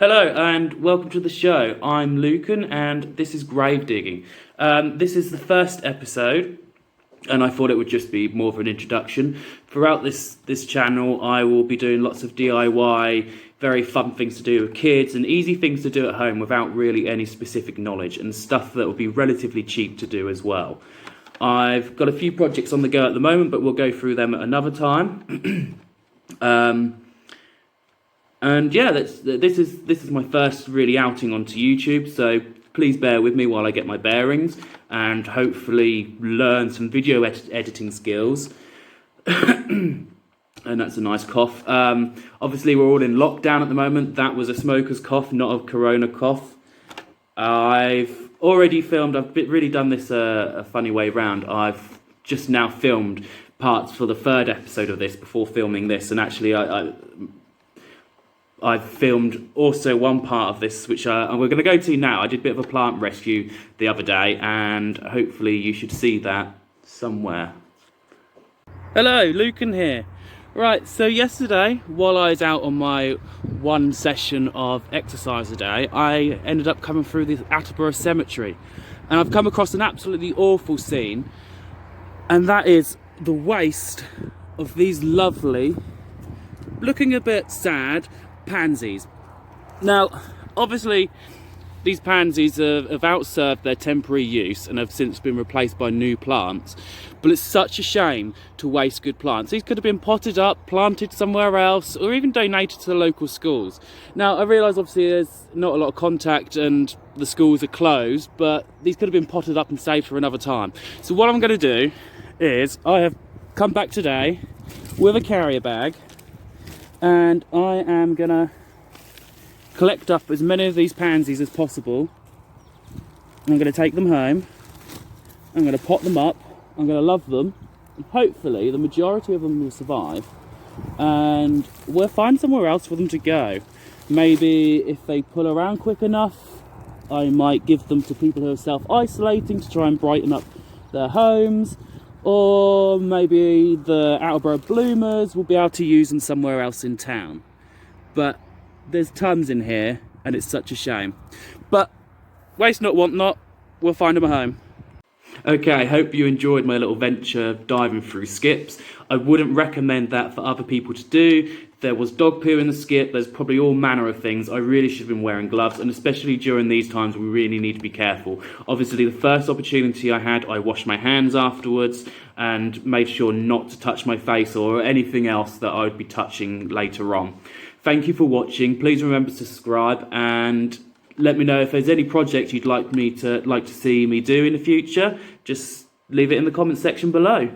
Hello and welcome to the show. I'm Lucan and this is grave digging. This is the first episode and I thought it would just be more of an introduction. Throughout this channel I will be doing lots of DIY, very fun things to do with kids and easy things to do at home without really any specific knowledge, and stuff that will be relatively cheap to do as well. I've got a few projects on the go at the moment, but we'll go through them at another time. And yeah, this is my first really outing onto YouTube, so please bear with me while I get my bearings and hopefully learn some video editing skills. And that's a nice cough. Obviously, we're all in lockdown at the moment. That was a smoker's cough, not a corona cough. I've already filmed. I've really done this a funny way round. I've just now filmed parts for the third episode of this before filming this, and actually I've filmed also one part of this, which we're going to go to now. I did a bit of a plant rescue the other day, and hopefully you should see that somewhere. Hello, Lucan here. Right, so yesterday, while I was out on my one session of exercise a day, I ended up coming through the Attleborough Cemetery, and I've come across an absolutely awful scene, and that is the waste of these lovely, looking a bit sad, pansies. Now, obviously, these pansies have outserved their temporary use and have since been replaced by new plants, but it's such a shame to waste good plants. These could have been potted up, planted somewhere else, or even donated to the local schools. Now, I realise obviously there's not a lot of contact and the schools are closed, but these could have been potted up and saved for another time. So what I'm going to do is, I have come back today with a carrier bag, and I am gonna collect up as many of these pansies as possible. I'm gonna take them home, I'm gonna pot them up, I'm gonna love them, and hopefully the majority of them will survive, and we'll find somewhere else for them to go. Maybe if they pull around quick enough, I might give them to people who are self-isolating to try and brighten up their homes. Or maybe the Attleborough bloomers will be able to use them somewhere else in town. But there's tons in here, and it's such a shame. But waste not, want not, we'll find them a home. Okay, I hope you enjoyed my little venture diving through skips. I wouldn't recommend that for other people to do. There was dog poo in the skip, there's probably all manner of things. I really should have been wearing gloves, and especially during these times we really need to be careful. Obviously the first opportunity I had, I washed my hands afterwards and made sure not to touch my face or anything else that I would be touching later on. Thank you for watching. Please remember to subscribe and let me know if there's any project you'd like to see me do in the future. Just leave it in the comment section below.